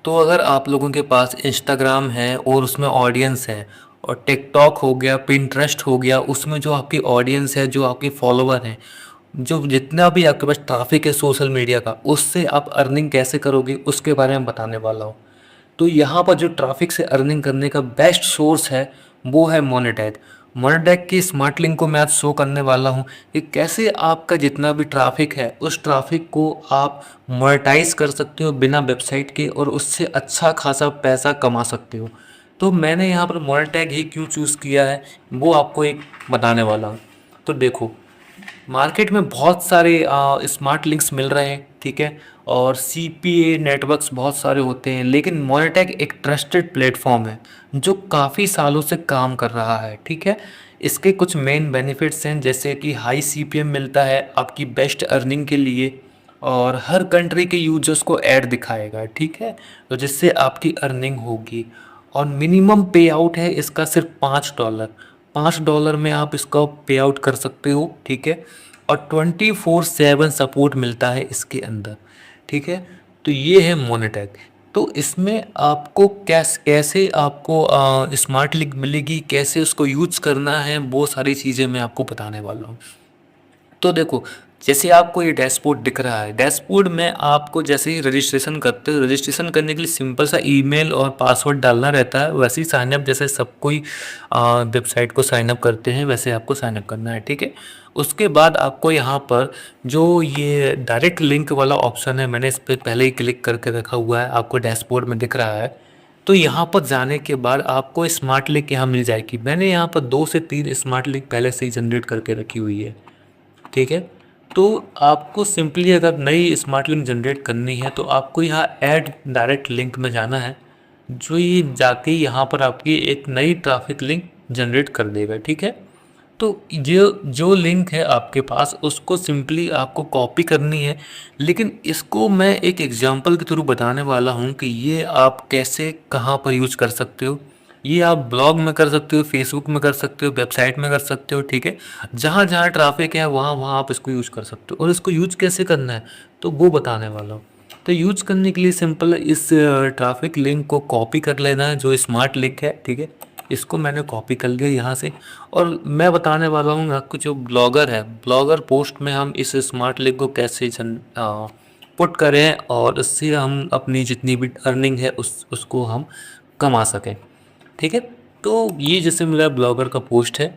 तो अगर आप लोगों के पास इंस्टाग्राम है और उसमें ऑडियंस है, और टिकटॉक हो गया, पिंटरेस्ट हो गया, उसमें जो आपकी ऑडियंस है, जो आपके फॉलोवर हैं, जो जितना भी आपके पास ट्रैफिक है सोशल मीडिया का, उससे आप अर्निंग कैसे करोगे उसके बारे में बताने वाला हूँ। तो यहाँ पर जो ट्रैफिक से अर्निंग करने का बेस्ट सोर्स है वो है मोनेटाइज। मोनेटाइज की स्मार्ट लिंक को मैं आज शो करने वाला हूँ कि कैसे आपका जितना भी ट्रैफिक है उस ट्रैफिक को आप मोनेटाइज कर सकते हो बिना वेबसाइट के, और उससे अच्छा खासा पैसा कमा सकते हो। तो मैंने यहाँ पर मोनेटाइज ही क्यों चूज़ किया है वो आपको एक बताने वाला हूँ। तो देखो, मार्केट में बहुत सारे स्मार्ट लिंक्स मिल रहे हैं, ठीक है, और सीपीए नेटवर्क्स बहुत सारे होते हैं, लेकिन मोनेटैग एक ट्रस्टेड प्लेटफॉर्म है जो काफ़ी सालों से काम कर रहा है, ठीक है। इसके कुछ मेन बेनिफिट्स हैं, जैसे कि हाई सीपीएम मिलता है आपकी बेस्ट अर्निंग के लिए, और हर कंट्री के यूजर्स को ऐड दिखाएगा, ठीक है, तो जिससे आपकी अर्निंग होगी। और मिनिमम पे आउट है इसका सिर्फ $5। $5 में आप इसका पे आउट कर सकते हो, ठीक है। और 24/7 सपोर्ट मिलता है इसके अंदर, ठीक है। तो ये है मोनेटैग। तो इसमें आपको कैसे आपको स्मार्ट लिंक मिलेगी, कैसे उसको यूज करना है, वो सारी चीज़ें मैं आपको बताने वाला हूँ। तो देखो, जैसे आपको ये डैशबोर्ड दिख रहा है, डैशबोर्ड में आपको जैसे ही रजिस्ट्रेशन करते हो, रजिस्ट्रेशन करने के लिए सिंपल सा ईमेल और पासवर्ड डालना रहता है। वैसे ही साइनअप जैसे सब कोई वेबसाइट को साइनअप करते हैं वैसे आपको साइनअप करना है, ठीक है। उसके बाद आपको यहाँ पर जो ये डायरेक्ट लिंक वाला ऑप्शन है, मैंने इस पर पहले ही क्लिक करके रखा हुआ है, आपको डैशबोर्ड में दिख रहा है। तो यहाँ पर जाने के बाद आपको स्मार्ट लिंक यहाँ मिल जाएगी। मैंने यहाँ पर 2 से 3 स्मार्ट लिंक पहले से ही जनरेट करके रखी हुई है, ठीक है। तो आपको सिंपली अगर नई स्मार्ट लिंक जनरेट करनी है तो आपको यहाँ ऐड डायरेक्ट लिंक में जाना है, जो ये जाके यहाँ पर आपकी एक नई ट्रैफिक लिंक जनरेट कर देगा, ठीक है। तो जो जो लिंक है आपके पास उसको सिंपली आपको कॉपी करनी है, लेकिन इसको मैं एक एग्जांपल के थ्रू बताने वाला हूँ कि ये आप कैसे कहाँ पर यूज कर सकते हो। ये आप ब्लॉग में कर सकते हो, फेसबुक में कर सकते हो, वेबसाइट में कर सकते हो, ठीक है। जहाँ जहाँ ट्रैफिक है वहाँ वहाँ आप इसको यूज कर सकते हो, और इसको यूज कैसे करना है तो वो बताने वाला हूँ। तो यूज करने के लिए सिंपल इस ट्रैफिक लिंक को कॉपी कर लेना है, जो स्मार्ट लिंक है, ठीक है। इसको मैंने कॉपी कर लिया यहाँ से, और मैं बताने वाला हूँ आपको जो ब्लॉगर है, ब्लॉगर पोस्ट में हम इस स्मार्ट लिंक को कैसे पुट करें और इससे हम अपनी जितनी भी अर्निंग है उसको हम कमा सकें, ठीक है। तो ये जैसे मेरा ब्लॉगर का पोस्ट है।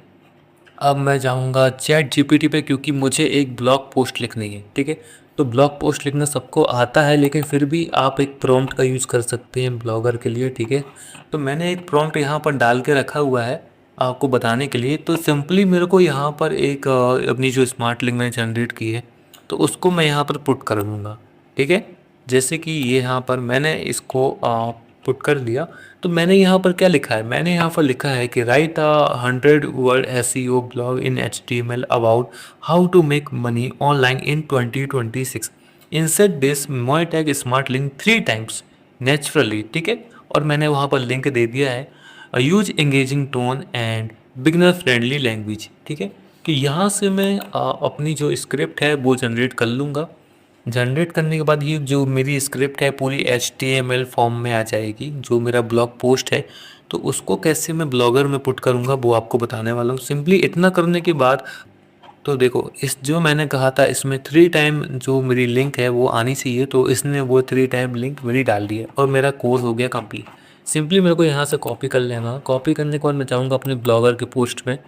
अब मैं जाऊँगा चैट जीपीटी पे, क्योंकि मुझे एक ब्लॉग पोस्ट लिखनी है, ठीक है। तो ब्लॉग पोस्ट लिखना सबको आता है, लेकिन फिर भी आप एक प्रॉम्प्ट का यूज़ कर सकते हैं ब्लॉगर के लिए, ठीक है। तो मैंने एक प्रॉम्प्ट यहाँ पर डाल के रखा हुआ है आपको बताने के लिए। तो सिंपली मेरे को यहाँ पर एक अपनी जो स्मार्ट लिंक मैंने जनरेट की है तो उसको मैं यहाँ पर पुट कर दूँगा, ठीक है। जैसे कि ये यहाँ पर मैंने इसको पुट कर दिया। तो मैंने यहाँ पर क्या लिखा है, मैंने यहाँ पर लिखा है कि write 100 word SEO blog in HTML about how to make money online in 2026। Insert this Monetag smart link 3 times naturally, ठीक है। और मैंने वहाँ पर लिंक दे दिया है, use engaging tone and beginner friendly language, ठीक है। कि यहाँ से मैं अपनी जो स्क्रिप्ट है वो जनरेट कर लूँगा। जनरेट करने के बाद ये जो मेरी स्क्रिप्ट है पूरी HTML फॉर्म में आ जाएगी, जो मेरा ब्लॉग पोस्ट है। तो उसको कैसे मैं ब्लॉगर में पुट करूँगा वो आपको बताने वाला हूँ। सिंपली इतना करने के बाद, तो देखो, इस जो मैंने कहा था इसमें 3 टाइम जो मेरी लिंक है वो आनी चाहिए, तो इसने वो 3 टाइम लिंक मेरी डाल दी है और मेरा कोर्स हो गया कंप्लीट। सिंपली मेरे को यहाँ से कॉपी कर लेना। कॉपी करने के बाद मैं जाऊँगा अपने ब्लॉगर के पोस्ट में।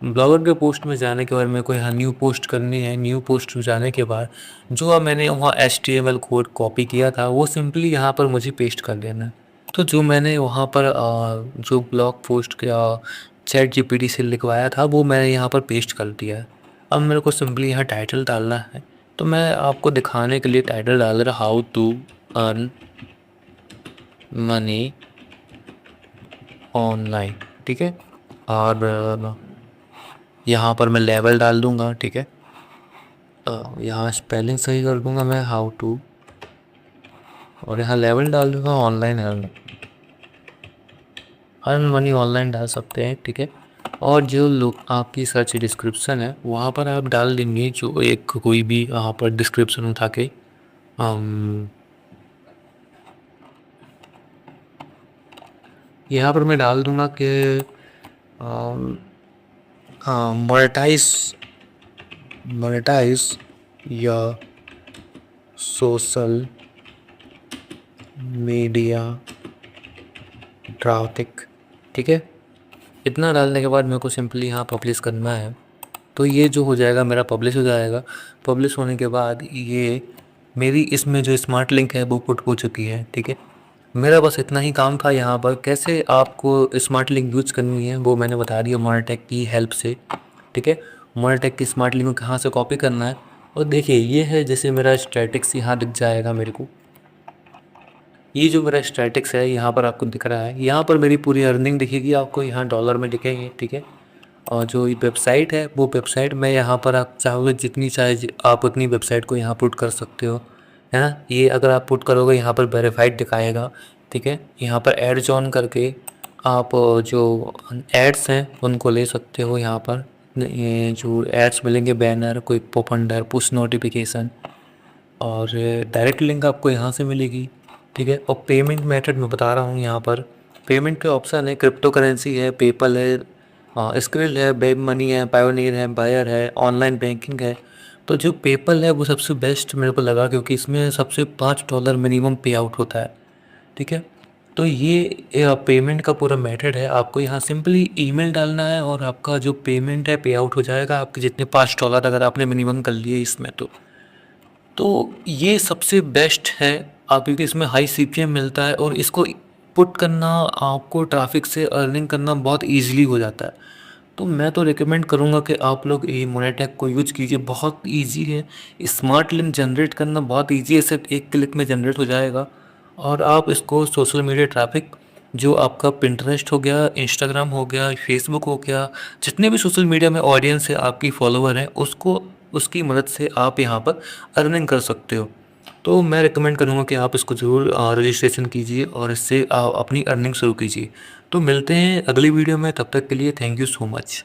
ब्लॉगर के पोस्ट में जाने के बाद मेरे को यहाँ न्यू पोस्ट करनी है। न्यू पोस्ट में जाने के बाद जो अब मैंने वहाँ HTML कोड कॉपी किया था वो सिंपली यहाँ पर मुझे पेस्ट कर देना है। तो जो मैंने वहाँ पर जो ब्लॉग पोस्ट किया चैट जीपीटी से लिखवाया था वो मैंने यहाँ पर पेस्ट कर दिया है। अब मेरे को सिंपली यहाँ टाइटल डालना है। तो मैं आपको दिखाने के लिए टाइटल डाल रहा, how to earn money online, ठीक है। और यहाँ पर मैं लेवल डाल दूँगा, ठीक है। यहाँ स्पेलिंग सही कर दूँगा मैं, हाउ टू, और यहाँ लेवल डाल दूँगा ऑनलाइन अर्न मनी ऑनलाइन डाल सकते हैं, ठीक है। और जो लोग आपकी सर्च डिस्क्रिप्शन है वहाँ पर आप डाल देंगे जो एक कोई भी वहाँ पर डिस्क्रिप्शन उठा के यहाँ पर मैं डाल दूँगा कि अम, हाँ, मोनेटाइज या सोशल मीडिया ट्रैफिक, ठीक है। इतना डालने के बाद मेरे को सिंपली यहाँ पब्लिश करना है। तो ये जो हो जाएगा मेरा पब्लिश हो जाएगा। पब्लिश होने के बाद ये मेरी इसमें जो स्मार्ट लिंक है वो पुट हो चुकी है, ठीक है। मेरा बस इतना ही काम था यहाँ पर। कैसे आपको स्मार्ट लिंक यूज करनी है वो मैंने बता दिया मोनेटेक की हेल्प से, ठीक है। मोनेटेक की स्मार्ट लिंक को कहाँ से कॉपी करना है। और देखिए ये है, जैसे मेरा स्टैटिक्स यहाँ दिख जाएगा मेरे को। ये जो मेरा स्टैटिक्स है यहाँ पर आपको दिख रहा है, यहाँ पर मेरी पूरी अर्निंग दिखेगी आपको, यहाँ डॉलर में दिखेंगे, ठीक है। और जो ये वेबसाइट है वो वेबसाइट मैं यहाँ पर आप चाहोगे जितनी चाहे आप उतनी वेबसाइट को यहाँ पुट कर सकते हो, है ना। ये अगर आप पुट करोगे यहाँ पर वेरीफाइड दिखाएगा, ठीक है। यहाँ पर एड्स ऑन करके आप जो एड्स हैं उनको ले सकते हो। यहाँ पर ये जो एड्स मिलेंगे, बैनर, कोई पॉप अंडर, पुश नोटिफिकेशन, और डायरेक्ट लिंक आपको यहाँ से मिलेगी, ठीक है। और पेमेंट मेथड मैं बता रहा हूँ यहाँ पर। पेमेंट के ऑप्शन है, क्रिप्टो करेंसी है, पेपल है, स्क्रिल है, वेब मनी है, पायोनियर है, बायर है, ऑनलाइन बैंकिंग है। तो जो पेपल है वो सबसे बेस्ट मेरे को लगा, क्योंकि इसमें सबसे $5 मिनिमम पे आउट होता है, ठीक है। तो ये पेमेंट का पूरा मेथड है। आपको यहाँ सिंपली ईमेल डालना है और आपका जो पेमेंट है पे आउट हो जाएगा, आपके जितने $5 अगर आपने मिनिमम कर लिए इसमें तो ये सबसे बेस्ट है। आप, क्योंकि इसमें हाई सीपीएम मिलता है और इसको पुट करना, आपको ट्रैफिक से अर्निंग करना बहुत ईजिली हो जाता है। तो मैं तो रिकमेंड करूँगा कि आप लोग ये मोनेटैक को यूज कीजिए, बहुत ईजी है। स्मार्ट लिंक जनरेट करना बहुत ईजी है, सिर्फ एक क्लिक में जनरेट हो जाएगा। और आप इसको सोशल मीडिया ट्रैफिक, जो आपका पिंटरेस्ट हो गया, इंस्टाग्राम हो गया, फेसबुक हो गया, जितने भी सोशल मीडिया में ऑडियंस है, आपकी फॉलोवर हैं, उसको, उसकी मदद से आप यहाँ पर अर्निंग कर सकते हो। तो मैं रिकमेंड करूँगा कि आप इसको ज़रूर रजिस्ट्रेशन कीजिए और इससे अपनी अर्निंग शुरू कीजिए। तो मिलते हैं अगली वीडियो में, तब तक के लिए थैंक यू सो मच।